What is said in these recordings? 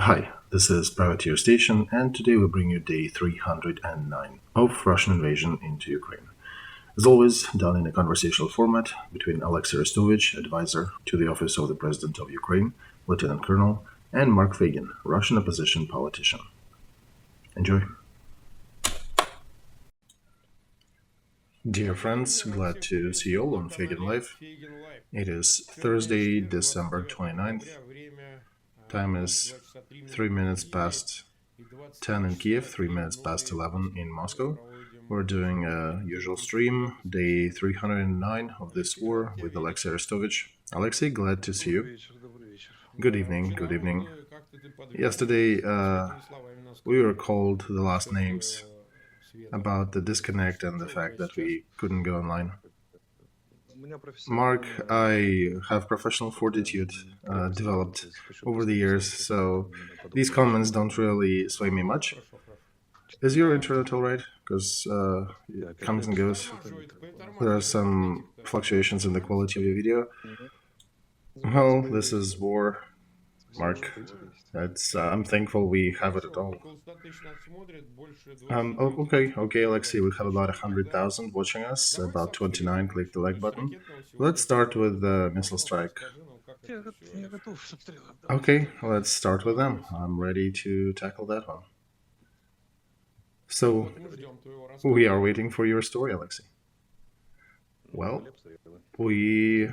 Hi, this is Privateer Station, and today we bring you day 309 of Russian invasion into Ukraine. As always, done in a conversational format between Olexiy Arestovich, advisor to the Office of the President of Ukraine, Lieutenant Colonel, and Mark Feygin, Russian opposition politician. Enjoy. Dear friends, glad to see you all on Feygin Live. It is Thursday, December 29th. Time is 3 minutes past 10 in Kiev, 3 minutes past 11 in Moscow. We're doing a usual stream, day 309 of this war with Olexiy Arestovich. Olexiy, glad to see you. Good evening, good evening. Yesterday, we were called the last names about the disconnect and the fact that we couldn't go online. Mark, I have professional fortitude developed over the years, so these comments don't really sway me much. Is your internet alright? Because it comes and goes. There are some fluctuations in the quality of the video. Well, this is war, Mark. I'm thankful we have it at all. Okay, Alexei, we have about 100,000 watching us, about 29 click the like button. Let's start with the missile strike. Okay, let's start with them. I'm ready to tackle that one. So, we are waiting for your story, Alexei. Well, we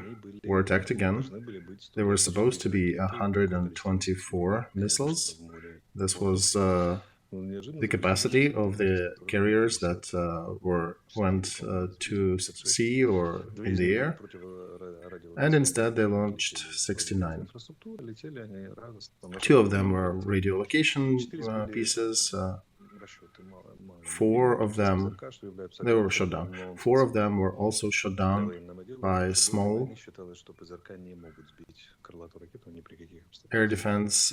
were attacked again. There were supposed to be 124 missiles. This was the capacity of the carriers that went to sea or in the air, and instead they launched 69. Two of them were radio location pieces. Four of them, they were shot down. Four of them were also shot down by small air defense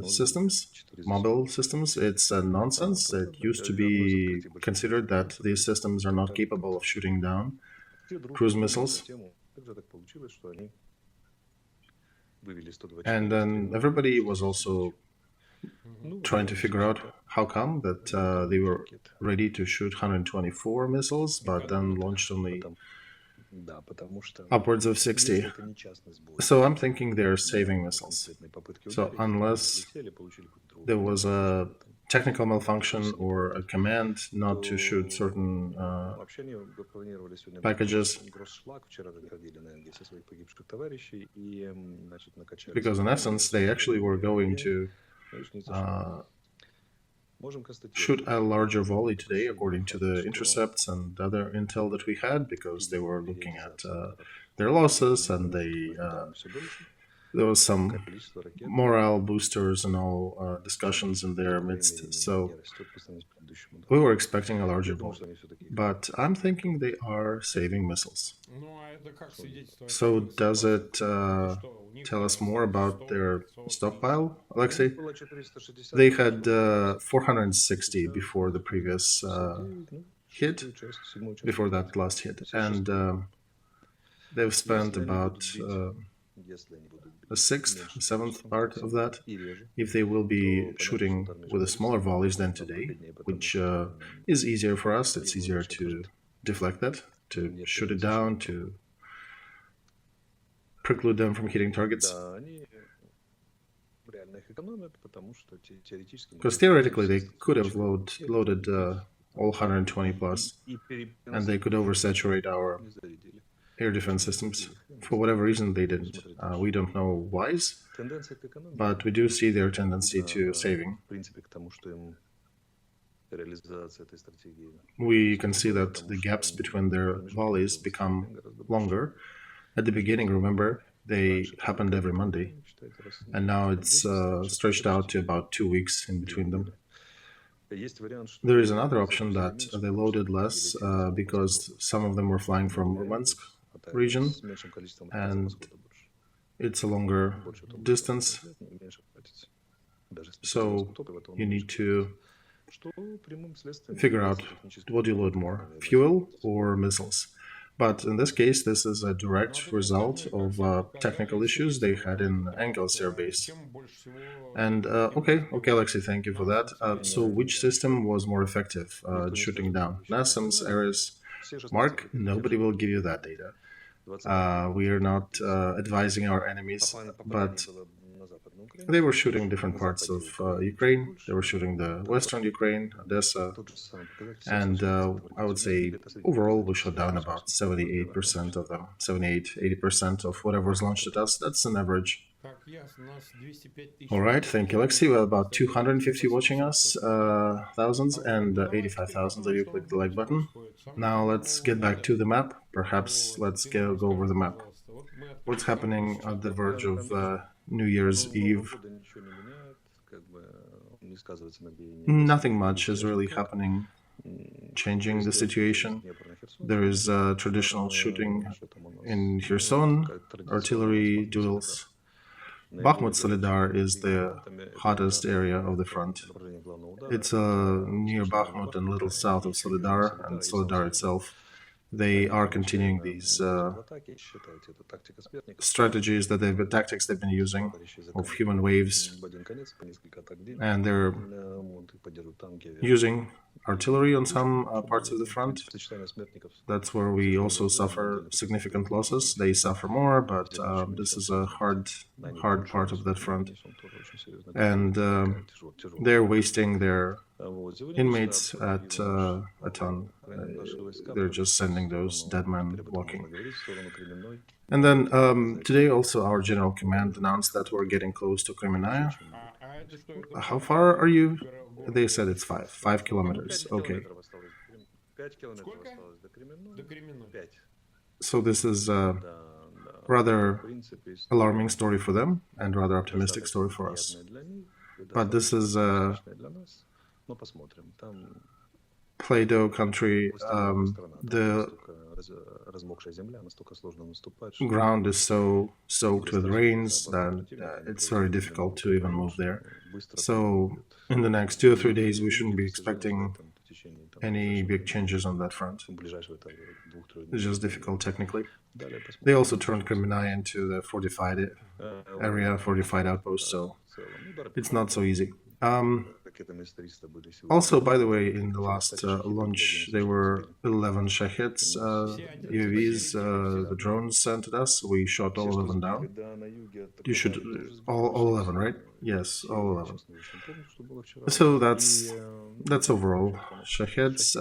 systems, mobile systems. It's nonsense. It used to be considered that these systems are not capable of shooting down cruise missiles. And then everybody was also trying to figure out how come that they were ready to shoot 124 missiles, but then launched only upwards of 60. So I'm thinking they're saving missiles. So unless there was a technical malfunction or a command not to shoot certain packages, because in essence they actually were going to shoot a larger volley today, according to the intercepts and other intel that we had, because they were looking at their losses, and there was some morale boosters and all discussions in their midst. So we were expecting a larger volley, but I'm thinking they are saving missiles. So does it tell us more about their stockpile, Alexei? They had 460 before the previous hit, before that last hit, and they've spent about a sixth, seventh part of that. If they will be shooting with a smaller volleys than today, which is easier for us, it's easier to deflect that, to shoot it down, to preclude them from hitting targets. Because theoretically they could have loaded all 120 plus, and they could oversaturate our air defense systems. For whatever reason they didn't. We don't know why, but we do see their tendency to saving. We can see that the gaps between their volleys become longer. At the beginning, remember, they happened every Monday, and now it's stretched out to about 2 weeks in between them. There is another option that they loaded less because some of them were flying from Murmansk region, and it's a longer distance, so you need to figure out what you load more, fuel or missiles. But in this case, this is a direct result of technical issues they had in Engels Air Base. And okay, Alexei, thank you for that. So, which system was more effective at shooting down? NASAMS, Ares, Mark? Nobody will give you that data. We are not advising our enemies, but they were shooting different parts of Ukraine. They were shooting the western Ukraine, Odessa, and I would say overall we shot down about 78% of them, 78, 80% of whatever was launched at us. That's an average. All right, thank you, Alexei. We have about 250 watching us, thousands, and 85,000 if you click the like button. Now let's get back to the map. Perhaps let's go over the map. What's happening at the verge of New Year's Eve? Nothing much is really happening, changing the situation. There is traditional shooting in Kherson, artillery duels. Bakhmut Solidar is the hottest area of the front. It's near Bakhmut and little south of Solidar and Solidar itself. They are continuing these strategies tactics they've been using of human waves, and they're using artillery on some parts of the front. That's where we also suffer significant losses. They suffer more, but this is a hard part of that front, and they're wasting their inmates at a ton. They're just sending those dead men walking. And then today also our general command announced that we're getting close to Kremenaya. How far are you? They said it's 5 kilometers. Okay. So this is a rather alarming story for them and rather optimistic story for us. But this is Play-Doh country. The ground is so soaked with rains that it's very difficult to even move there. So in the next 2 or 3 days, we shouldn't be expecting any big changes on that front. It's just difficult technically. They also turned Kremenaya into the fortified area, fortified outpost, so it's not so easy. Also, by the way, in the last launch, there were 11 Shaheds, UAVs, the drones sent at us. We shot all 11 down. You should, all 11, right? Yes, all 11. So that's overall. Shaheds,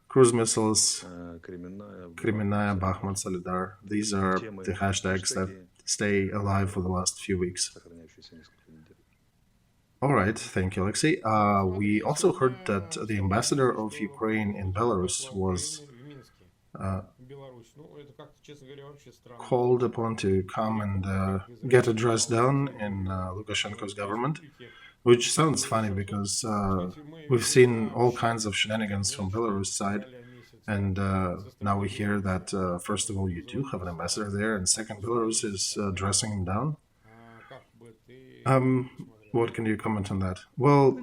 cruise missiles, Kremenaya, Bakhmut, Solidar. These are the hashtags that stay alive for the last few weeks. All right, thank you, Alexei. We also heard that the ambassador of Ukraine in Belarus was called upon to come and get a dress down in Lukashenko's government, which sounds funny because we've seen all kinds of shenanigans from Belarus side, and now we hear that first of all you do have an ambassador there, and second, Belarus is dressing him down. What can you comment on that? Well,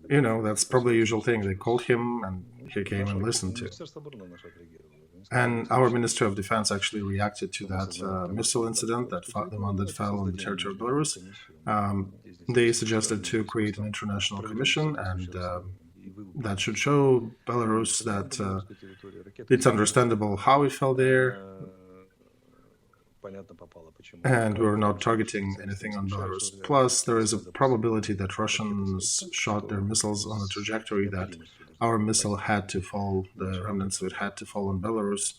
that's probably the usual thing. They called him and he came and listened to. And our Ministry of Defense actually reacted to that missile incident, the one that fell on the territory of Belarus. They suggested to create an international commission, and that should show Belarus that it's understandable how it fell there. And we're not targeting anything on Belarus. Plus, there is a probability that Russians shot their missiles on a trajectory that our missile had to fall, the remnants of it had to fall on Belarus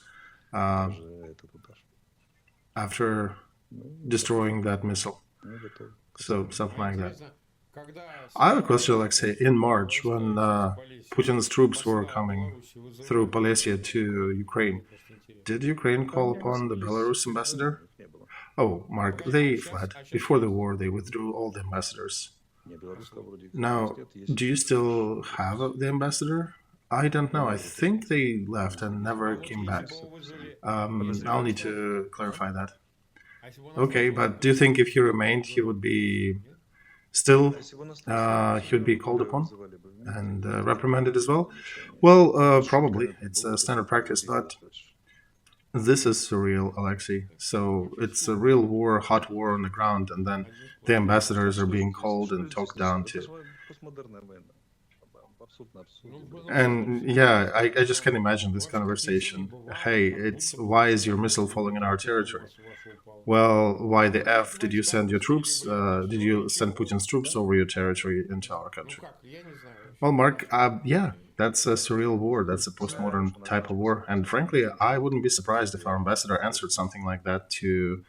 after destroying that missile. So, something like that. I have a question, Alexei. In March, when Putin's troops were coming through Polessia to Ukraine, did Ukraine call upon the Belarus ambassador? Oh, Mark, they fled. Before the war, they withdrew all the ambassadors. Now, do you still have the ambassador? I don't know. I think they left and never came back. I'll need to clarify that. Okay, but do you think if he remained, he would be Still, he would be called upon and reprimanded as well. Well, probably it's a standard practice, but this is surreal, Alexei. So it's a real war, hot war on the ground, and then the ambassadors are being called and talked down to. And yeah, I just can imagine this conversation. Hey, it's why is your missile falling in our territory? Well, why the F did you send your troops? Did you send Putin's troops over your territory into our country? Well, Mark, yeah, that's a surreal war. That's a postmodern type of war. And frankly, I wouldn't be surprised if our ambassador answered something like that to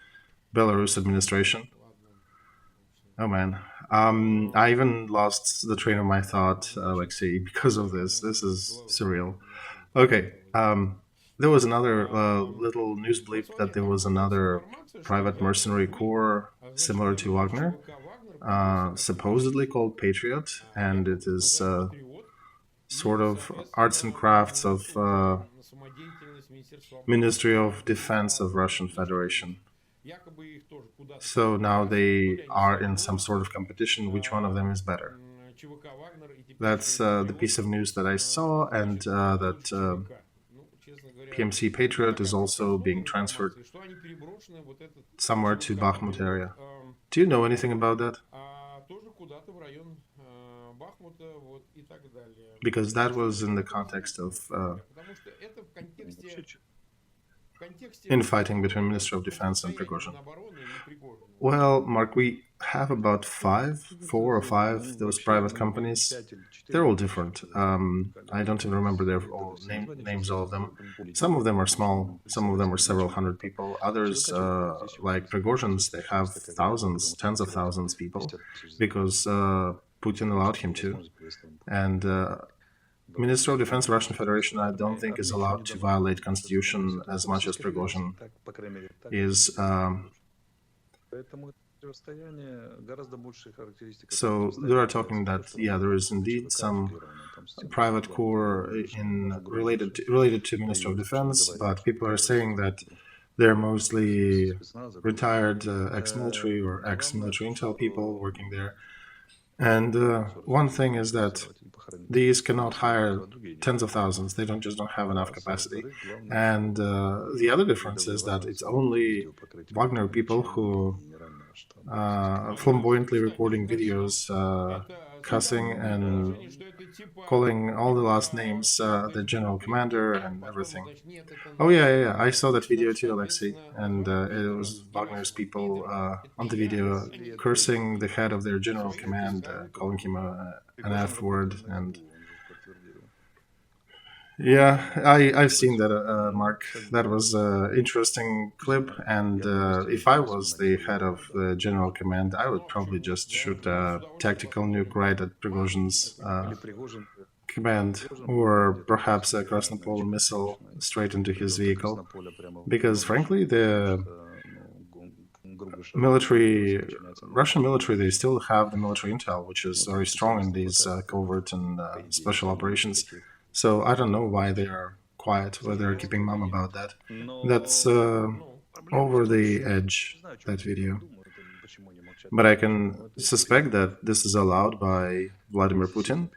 Belarus administration. Oh man, I even lost the train of my thought, Alexei, because of this. This is surreal. Okay, there was another little news bleep that there was another private mercenary corps similar to Wagner, supposedly called Patriot, and it is sort of arts and crafts of Ministry of Defense of Russian Federation. So now they are in some sort of competition. Which one of them is better? That's the piece of news that I saw, and that PMC Patriot is also being transferred somewhere to Bakhmut area. Do you know anything about that? Because that was in the context of infighting between Ministry of Defense and Prigozhin. Well, Mark, we have about four or five, those private companies. They're all different. I don't even remember their names, all of them. Some of them are small, some of them are several hundred people. Others, like Prigozhin's, they have thousands, tens of thousands of people, because Putin allowed him to. And Minister of Defense of Russian Federation, I don't think, is allowed to violate constitution as much as Prigozhin is. So they are talking that, yeah, there is indeed some private corps related to Minister of Defense, but people are saying that they're mostly retired ex-military or ex-military intel people working there. And one thing is that these cannot hire tens of thousands. They just don't have enough capacity. And the other difference is that it's only Wagner people who flamboyantly recording videos, cussing and calling all the last names, the general commander and everything. Oh yeah. I saw that video too, Alexei, and it was Wagner's people on the video cursing the head of their general command, calling him an F word, and yeah, I've seen that, Mark. That was an interesting clip, and if I was the head of the general command, I would probably just shoot a tactical nuke right at Prigozhin's command, or perhaps a Krasnopol missile straight into his vehicle, because frankly, the Russian military, they still have the military intel, which is very strong in these covert and special operations. So I don't know why they are quiet, why they're keeping mum about that. That's over the edge, that video. But I can suspect that this is allowed by Vladimir Putin.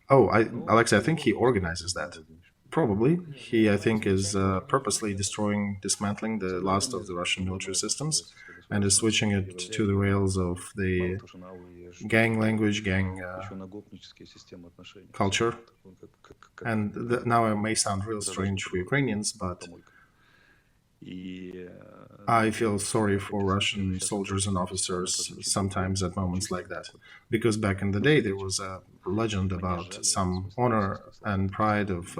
Oh, Alexei, I think he organizes that. Probably. He, I think, is purposely dismantling the last of the Russian military systems and is switching it to the rails of the gang language, gang culture. And now it may sound real strange for Ukrainians, but I feel sorry for Russian soldiers and officers sometimes at moments like that. Because back in the day, there was a legend about some honor and pride of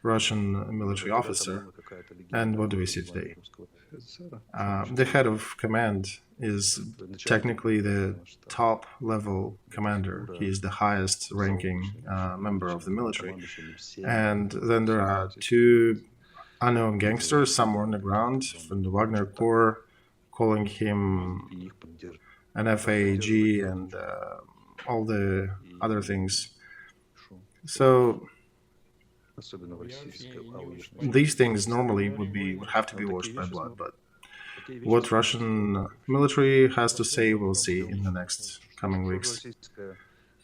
Russian military officer. And what do we see today? The head of command is technically the top level commander. He is the highest ranking member of the military. And then there are two unknown gangsters somewhere on the ground from the Wagner Corps calling him an FAG and all the other things. So these things normally would have to be washed by blood, but what Russian military has to say, we'll see in the next coming weeks.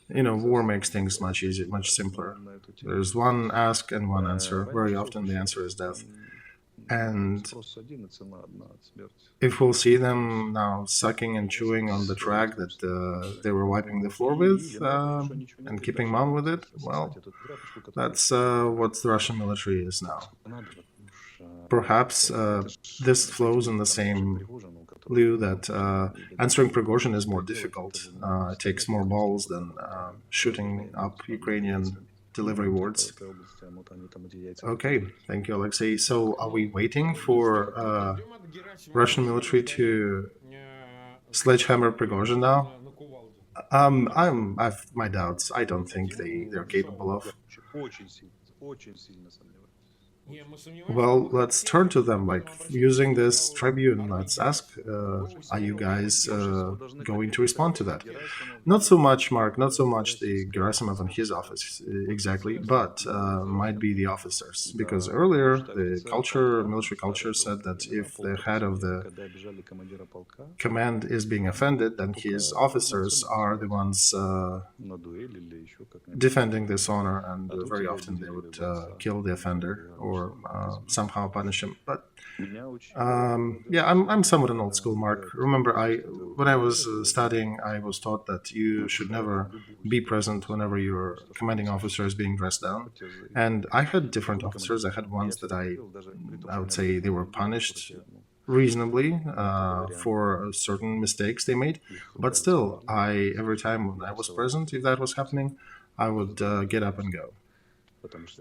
War makes things much easier, much simpler. There's one ask and one answer. Very often the answer is death. And if we'll see them now sucking and chewing on the track that they were wiping the floor with and keeping mum with it, well, that's what the Russian military is now. Perhaps this flows in the same lieu that answering Prigozhin is more difficult. It takes more balls than shooting up Ukrainian delivery wards. Okay, thank you, Olexiy. So, are we waiting for Russian military to sledgehammer Prigozhin now? I've my doubts. I don't think they're capable of. Well, let's turn to them, like, using this tribune. Let's ask, are you guys going to respond to that? Not so much, Mark, not so much the Gerasimov and his office, exactly, but might be the officers. Because earlier, the military culture said that if the head of the command is being offended, then his officers are the ones defending this honor, and very often they would kill the offender or somehow punish him. But yeah, I'm somewhat an old school, Mark. Remember, when I was studying, I was taught that you should never be present whenever your commanding officer is being dressed down. And I had different officers. I had ones that I would say they were punished reasonably for certain mistakes they made. But still, every time when I was present, if that was happening, I would get up and go.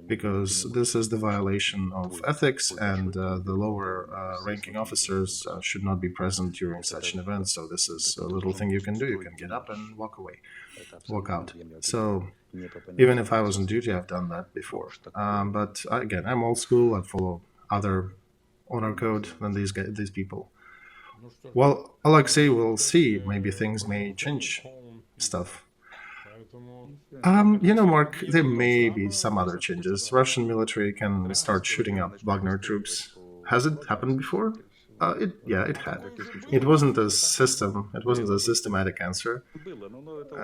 Because this is the violation of ethics, and the lower ranking officers should not be present during such an event. So this is a little thing you can do. You can get up and walk out. So even if I was on duty, I've done that before. But again, I'm old school. I follow other honor code than these people. Well, Olexiy, we'll see. Maybe things may change stuff. Mark, there may be some other changes. Russian military can start shooting up Wagner troops. Has it happened before? It had. It wasn't a systematic answer.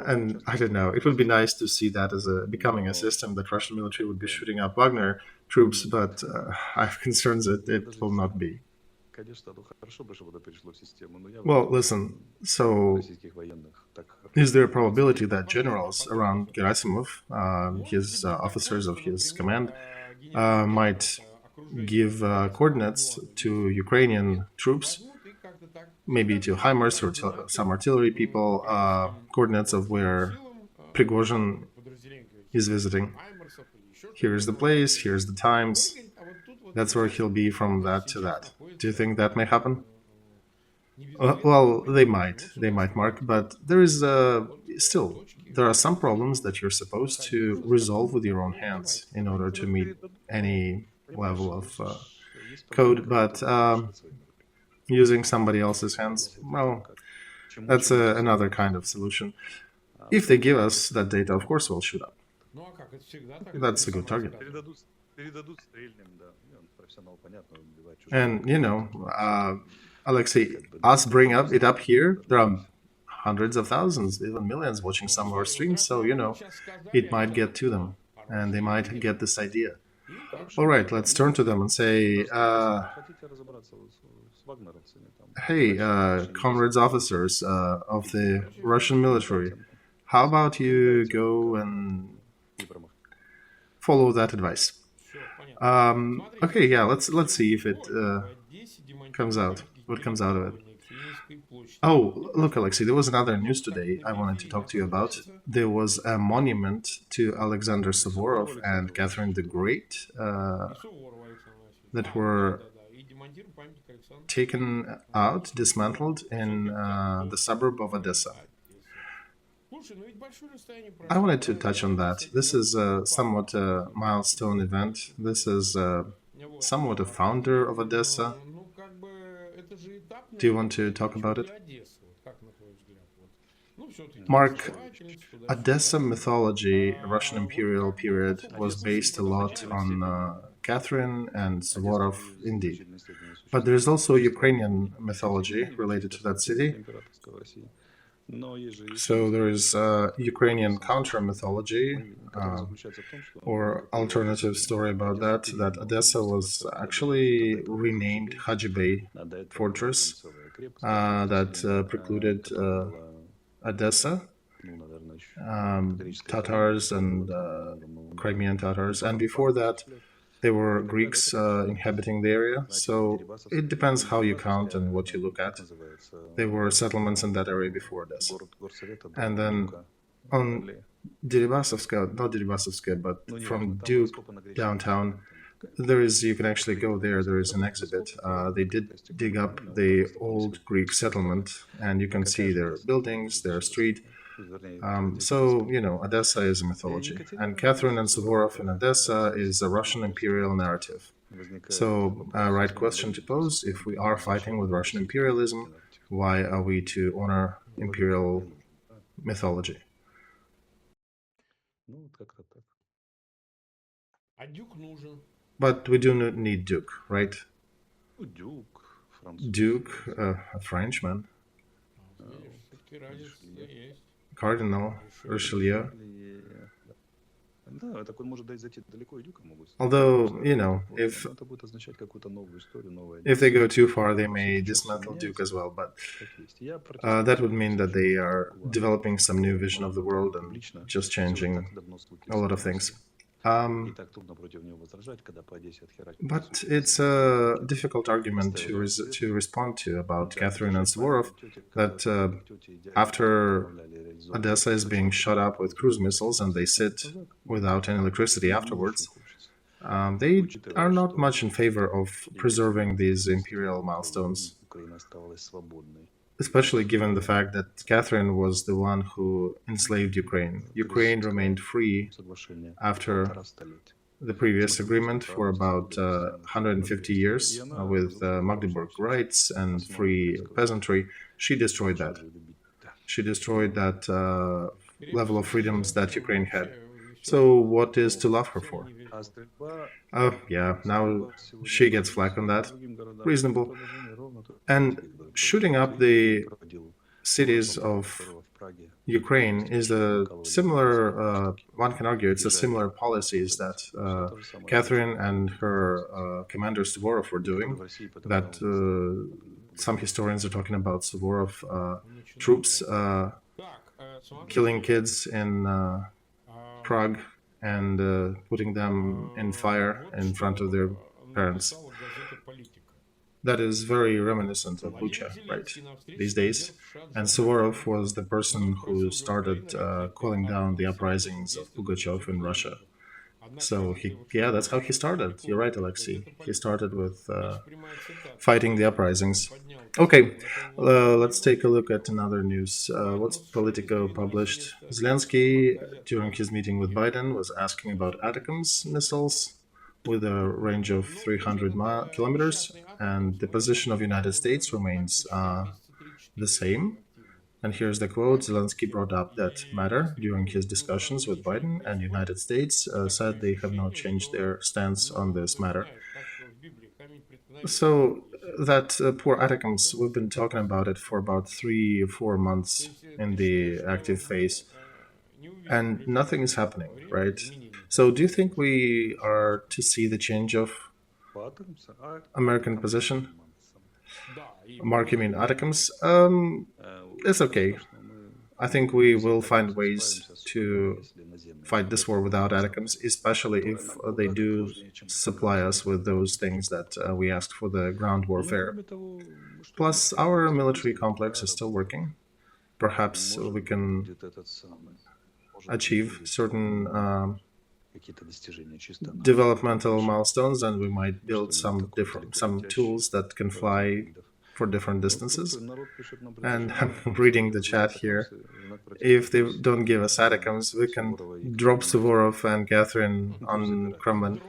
And I don't know, it would be nice to see that as becoming a system, that Russian military would be shooting up Wagner troops, but I have concerns that it will not be. Well, listen, so is there a probability that generals around Gerasimov, his officers of his command, might give coordinates to Ukrainian troops, maybe to HIMARS or to some artillery people, coordinates of where Prigozhin is visiting? Here's the place, here's the times. That's where he'll be from that to that. Do you think that may happen? Well, they might, Mark, but there is there are some problems that you're supposed to resolve with your own hands in order to meet any level of code, but using somebody else's hands, well, that's another kind of solution. If they give us that data, of course we'll shoot up. That's a good target. And, Olexiy, us bring it up here, there are hundreds of thousands, even millions watching some of our streams, so, it might get to them, and they might get this idea. All right, let's turn to them and say, hey, comrades officers of the Russian military, how about you go and follow that advice? Okay, yeah, let's see if it comes out. What comes out of it? Oh, look, Olexiy, there was another news today I wanted to talk to you about. There was a monument to Alexander Suvorov and Catherine the Great that were taken out, dismantled in the suburb of Odessa. I wanted to touch on that. This is somewhat a milestone event. This is somewhat a founder of Odessa. Do you want to talk about it? Mark, Odessa mythology, Russian imperial period, was based a lot on Catherine and Suvorov, indeed. But there's also Ukrainian mythology related to that city. So there is Ukrainian counter mythology, or alternative story about that, that Odessa was actually renamed Haji Bey fortress, that precluded Odessa, Tatars and Crimean Tatars, and before that there were Greeks inhabiting the area. So it depends how you count and what you look at. There were settlements in that area before Odessa, and then on Deribasovska, not Deribasovska, but from Duke downtown, there is, you can actually go there. There is an exhibit. They did dig up the old Greek settlement, and you can see their buildings, their street. So, you know, Odessa is a mythology, and Catherine and Suvorov in Odessa is a Russian imperial narrative. So, right question to pose: if we are fighting with Russian imperialism, why are we to honor imperial mythology? But we do not need Duke, right? Duke, a Frenchman, Cardinal, Richelieu. Although, you know, if they go too far, they may dismantle Duke as well. But that would mean that they are developing some new vision of the world and just changing a lot of things. But it's a difficult argument to respond to about Catherine and Suvorov, that after Odessa is being shot up with cruise missiles and they sit without any electricity afterwards, they are not much in favor of preserving these imperial milestones, especially given the fact that Catherine was the one who enslaved Ukraine. Ukraine remained free after the previous agreement for about 150 years with Magdeburg rights and free peasantry. She destroyed that. She destroyed that level of freedoms that Ukraine had. So what is to love her for? Yeah, now she gets flack on that. Reasonable. And shooting up the cities of Ukraine is a similar, one can argue it's a similar policies that Catherine and her commander Suvorov were doing, that some historians are talking about Suvorov troops killing kids in Prague and putting them in fire in front of their parents. That is very reminiscent of Bucha, right, these days. And Suvorov was the person who started calling down the uprisings of Pugachev in Russia. So that's how he started. You're right, Olexiy. He started with fighting the uprisings. Okay, let's take a look at another news. What's Politico published? Zelensky, during his meeting with Biden, was asking about ATACMS missiles with a range of 300 kilometers, and the position of United States remains the same. And here's the quote: Zelensky brought up that matter during his discussions with Biden, and United States said they have not changed their stance on this matter. So that poor ATACMS, we've been talking about it for about 3 or 4 months in the active phase, and nothing is happening, right? So do you think we are to see the change of American position? Mark, you mean ATACMS? It's okay. I think we will find ways to fight this war without ATACMS, especially if they do supply us with those things that we asked for the ground warfare. Plus, our military complex is still working. Perhaps we can achieve certain developmental milestones, and we might build some tools that can fly for different distances. And I'm reading the chat here. If they don't give us ATACMS, we can drop Suvorov and Catherine on Kremlin.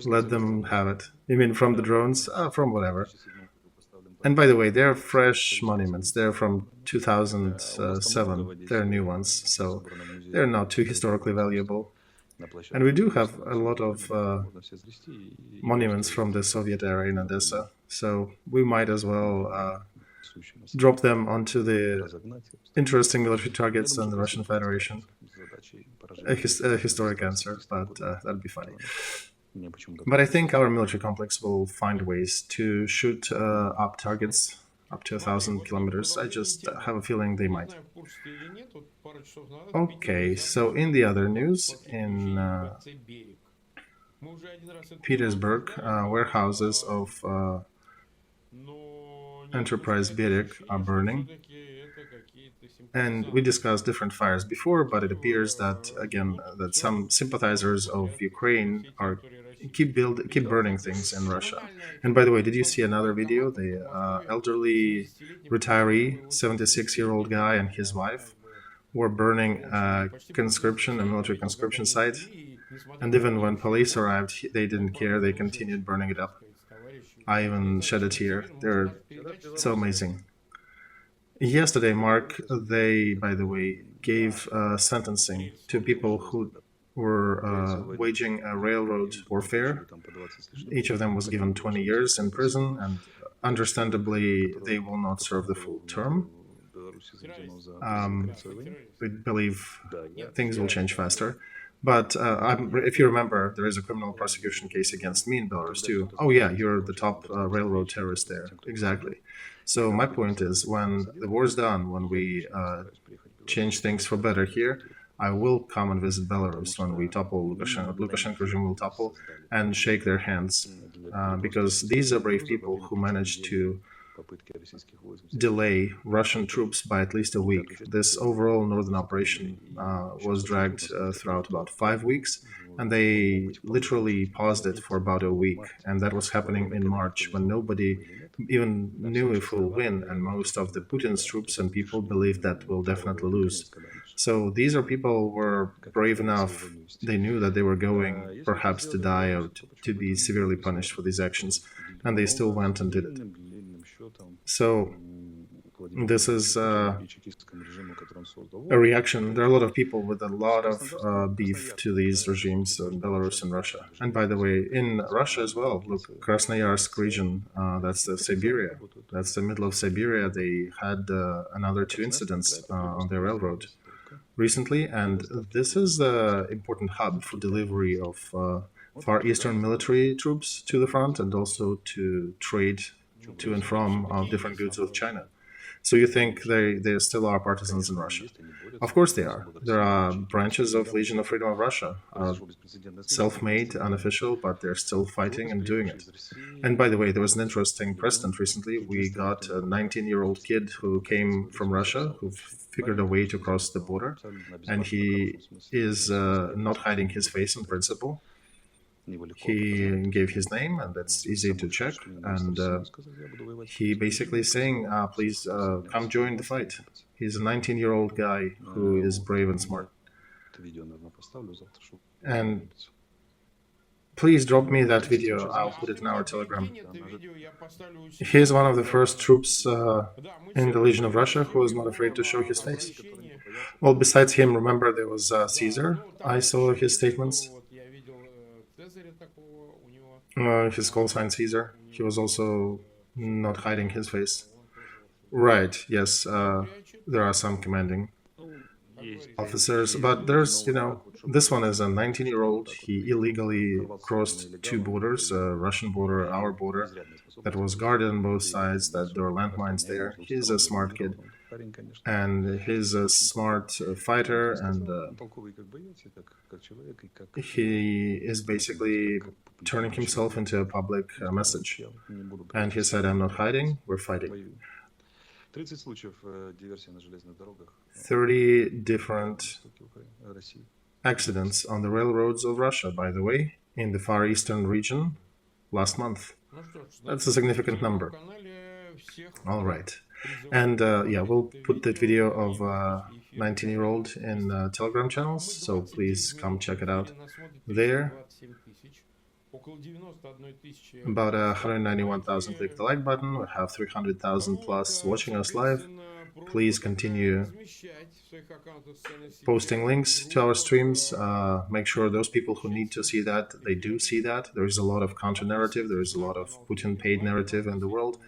Let them have it. You mean from the drones? From whatever. And by the way, they're fresh monuments. They're from 2007. They're new ones, so they're not too historically valuable. And we do have a lot of monuments from the Soviet era in Odessa, so we might as well drop them onto the interesting military targets in the Russian Federation. A historic answer, but that'd be funny. But I think our military complex will find ways to shoot up targets up to 1,000 kilometers. I just have a feeling they might. Okay, so in the other news, in Petersburg, warehouses of Enterprise Bereg are burning. And we discussed different fires before, but it appears that again that some sympathizers of Ukraine are keep burning things in Russia. And by the way, did you see another video? The elderly retiree, 76-year-old guy, and his wife were burning a military conscription site. And even when police arrived, they didn't care. They continued burning it up. I even shed a tear. They're so amazing. Yesterday, Mark, they, by the way, gave sentencing to people who were waging a railroad warfare. Each of them was given 20 years in prison, and understandably, they will not serve the full term. We believe things will change faster. But if you remember, there is a criminal prosecution case against me in Belarus too. Oh yeah, you're the top railroad terrorist there. Exactly. So my point is, when the war is done, when we change things for better here, I will come and visit Belarus when we topple Lukashenko regime will topple, and shake their hands, because these are brave people who managed to delay Russian troops by at least a week. This overall northern operation was dragged throughout about 5 weeks, and they literally paused it for about a week. And that was happening in March, when nobody even knew if we'll win, and most of the Putin's troops and people believed that we'll definitely lose. So these are people who were brave enough. They knew that they were going perhaps to die or to be severely punished for these actions, and they still went and did it. So this is a reaction. There are a lot of people with a lot of beef to these regimes in Belarus and Russia. And by the way, in Russia as well, look, Krasnoyarsk region, that's the Siberia. That's the middle of Siberia. They had another 2 incidents on their railroad recently. And this is an important hub for delivery of Far Eastern military troops to the front, and also to trade to and from different goods with China. So you think they still are partisans in Russia? Of course they are. There are branches of Legion of Freedom of Russia, self-made, unofficial, but they're still fighting and doing it. And by the way, there was an interesting precedent recently. We got a 19-year-old kid who came from Russia, who figured a way to cross the border, and he is not hiding his face in principle. He gave his name, and that's easy to check. And he basically is saying, please come join the fight. He's a 19-year-old guy who is brave and smart. And please drop me that video. I'll put it in our Telegram. He's one of the first troops in the Legion of Russia who is not afraid to show his face. Well, besides him, remember, there was Caesar. I saw his statements. His call sign Caesar. He was also not hiding his face. Right, yes, there are some commanding officers, but there's, this one is a 19-year-old. He illegally crossed 2 borders, a Russian border, our border, that was guarded on both sides, that there were landmines there. He's a smart kid, and he's a smart fighter, and he is basically turning himself into a public message. And he said, I'm not hiding, we're fighting. 30 different accidents on the railroads of Russia, by the way, in the Far Eastern region last month. That's a significant number. All right. And yeah, we'll put that video of 19-year-old in Telegram channels, so please come check it out there. About 191,000 click the like button. We have 300,000 plus watching us live. Please continue posting links to our streams. Make sure those people who need to see that, they do see that. There is a lot of counter narrative. There is a lot of Putin paid narrative in the world.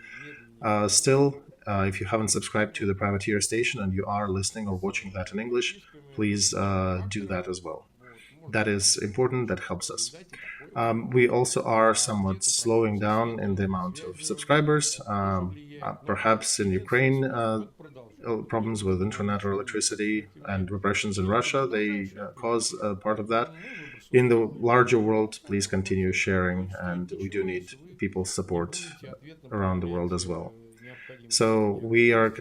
Still, if you haven't subscribed to the Privateer station and you are listening or watching that in English, please do that as well. That is important, that helps us. We also are somewhat slowing down in the amount of subscribers. Perhaps in Ukraine, problems with internet or electricity and repressions in Russia, they cause part of that. In the larger world, please continue sharing, and we do need people's support around the world as well. So we are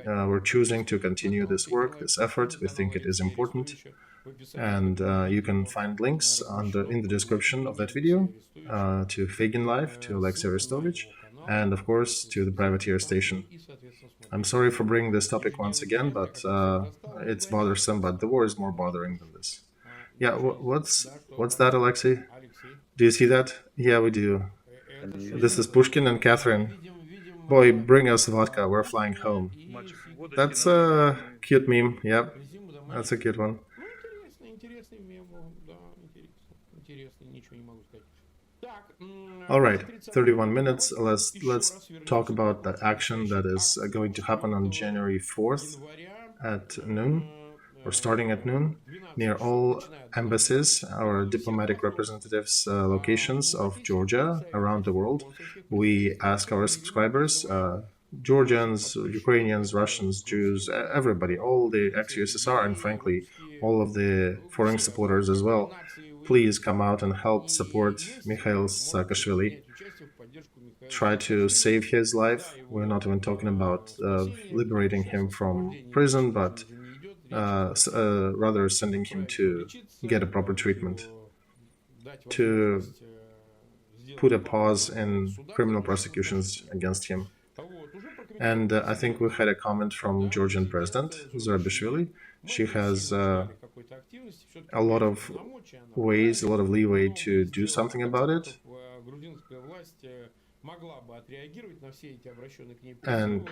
we're choosing to continue this work, this effort. We think it is important, and you can find links in the description of that video to Feygin Live, to Olexiy Arestovich, and of course to the Privateer station. I'm sorry for bringing this topic once again, but it's bothersome. But the war is more bothering than this. Yeah, what's that, Olexiy? Do you see that? Yeah, we do. This is Pushkin and Catherine. Boy, bring us vodka. We're flying home. That's a cute meme. Yep, that's a cute one. All right, 31 minutes. Let's talk about the action that is going to happen on January 4th at noon, or starting at noon, near all embassies or diplomatic representatives' locations of Georgia around the world. We ask our subscribers, Georgians, Ukrainians, Russians, Jews, everybody, all the ex-USSR, and frankly, all of the foreign supporters as well, please come out and help support Mikhail Saakashvili. Try to save his life. We're not even talking about liberating him from prison, but rather sending him to get a proper treatment, to put a pause in criminal prosecutions against him. And I think we had a comment from Georgian President Zurabishvili. She has a lot of ways, a lot of leeway to do something about it. And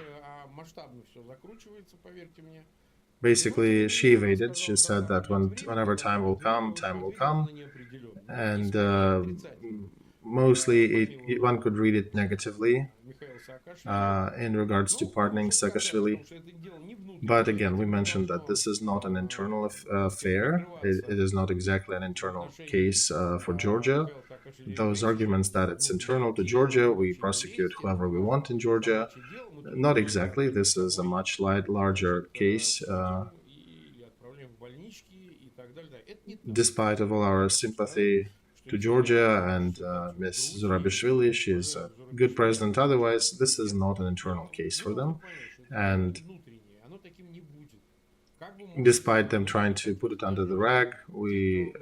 basically, she evaded. She said that whenever time will come, time will come. And mostly one could read it negatively in regards to pardoning Saakashvili. But again, we mentioned that this is not an internal affair. It is not exactly an internal case for Georgia. Those arguments that it's internal to Georgia, we prosecute whoever we want in Georgia. Not exactly. This is a much larger case. Despite of all our sympathy to Georgia and Ms. Zurabishvili, she is a good president. Otherwise, this is not an internal case for them. And despite them trying to put it under the rag, we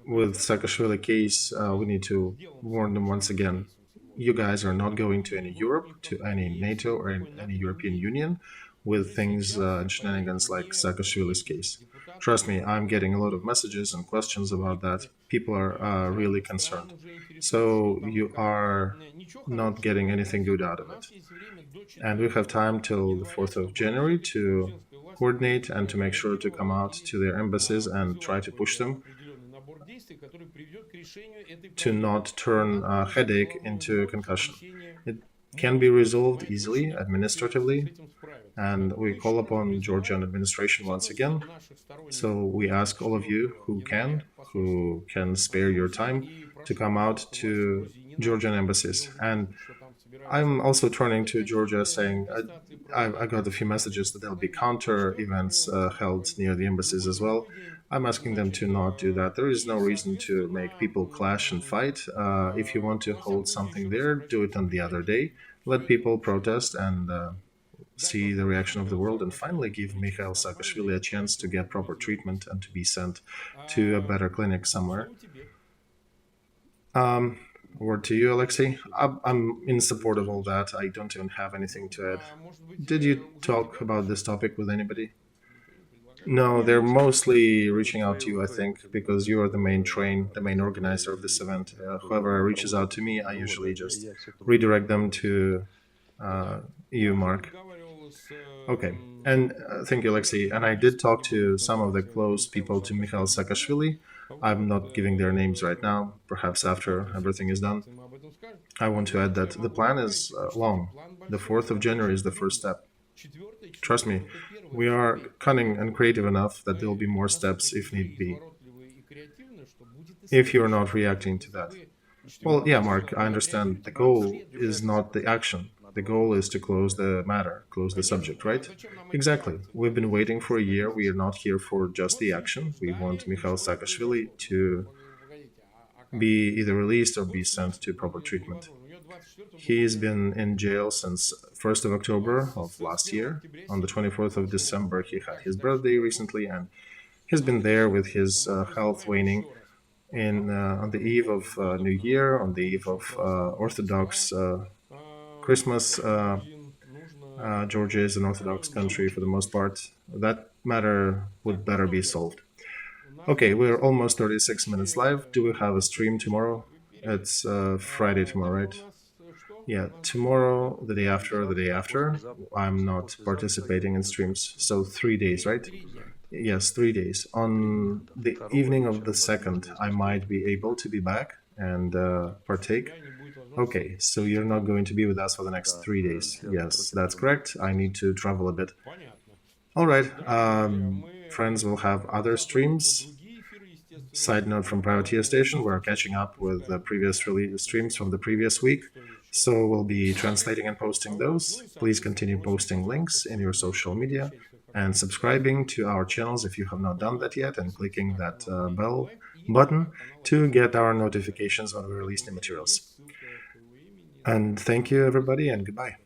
with Saakashvili case, we need to warn them once again. You guys are not going to any Europe, to any NATO or any European Union with things and shenanigans like Saakashvili's case. Trust me, I'm getting a lot of messages and questions about that. People are really concerned. So you are not getting anything good out of it. And we have time till the 4th of January to coordinate and to make sure to come out to their embassies and try to push them to not turn a headache into a concussion. It can be resolved easily, administratively, and we call upon Georgian administration once again. So we ask all of you who can spare your time to come out to Georgian embassies. And I'm also turning to Georgia saying I got a few messages that there'll be counter events held near the embassies as well. I'm asking them to not do that. There is no reason to make people clash and fight. If you want to hold something there, do it on the other day. Let people protest and see the reaction of the world, and finally give Mikhail Saakashvili a chance to get proper treatment and to be sent to a better clinic somewhere. Word to you, Olexiy. I'm in support of all that. I don't even have anything to add. Did you talk about this topic with anybody? No, they're mostly reaching out to you, I think, because you are the main organizer of this event. Whoever reaches out to me, I usually just redirect them to you, Mark. Okay, and thank you, Olexiy. And I did talk to some of the close people to Mikhail Saakashvili. I'm not giving their names right now, perhaps after everything is done. I want to add that the plan is long. The 4th of January is the first step. Trust me, we are cunning and creative enough that there will be more steps if need be, if you're not reacting to that. Well, yeah, Mark, I understand. The goal is not the action. The goal is to close the matter, close the subject, right? Exactly. We've been waiting for a year. We are not here for just the action. We want Mikhail Saakashvili to be either released or be sent to proper treatment. He's been in jail since 1st of October of last year. On the 24th of December, he had his birthday recently, and he's been there with his health waning on the eve of New Year, on the eve of Orthodox Christmas. Georgia is an Orthodox country for the most part. That matter would better be solved. Okay, we're almost 36 minutes live. Do we have a stream tomorrow? It's Friday tomorrow, right? Yeah, tomorrow, the day after, the day after. I'm not participating in streams. So 3 days, right? Yes, 3 days. On the evening of the 2nd, I might be able to be back and partake. Okay, so you're not going to be with us for the next 3 days. Yes, that's correct. I need to travel a bit. All right, friends will have other streams. Side note from Privateer Station, we're catching up with the previous streams from the previous week. So we'll be translating and posting those. Please continue posting links in your social media and subscribing to our channels if you have not done that yet, and clicking that bell button to get our notifications when we release new materials. And thank you, everybody, and goodbye.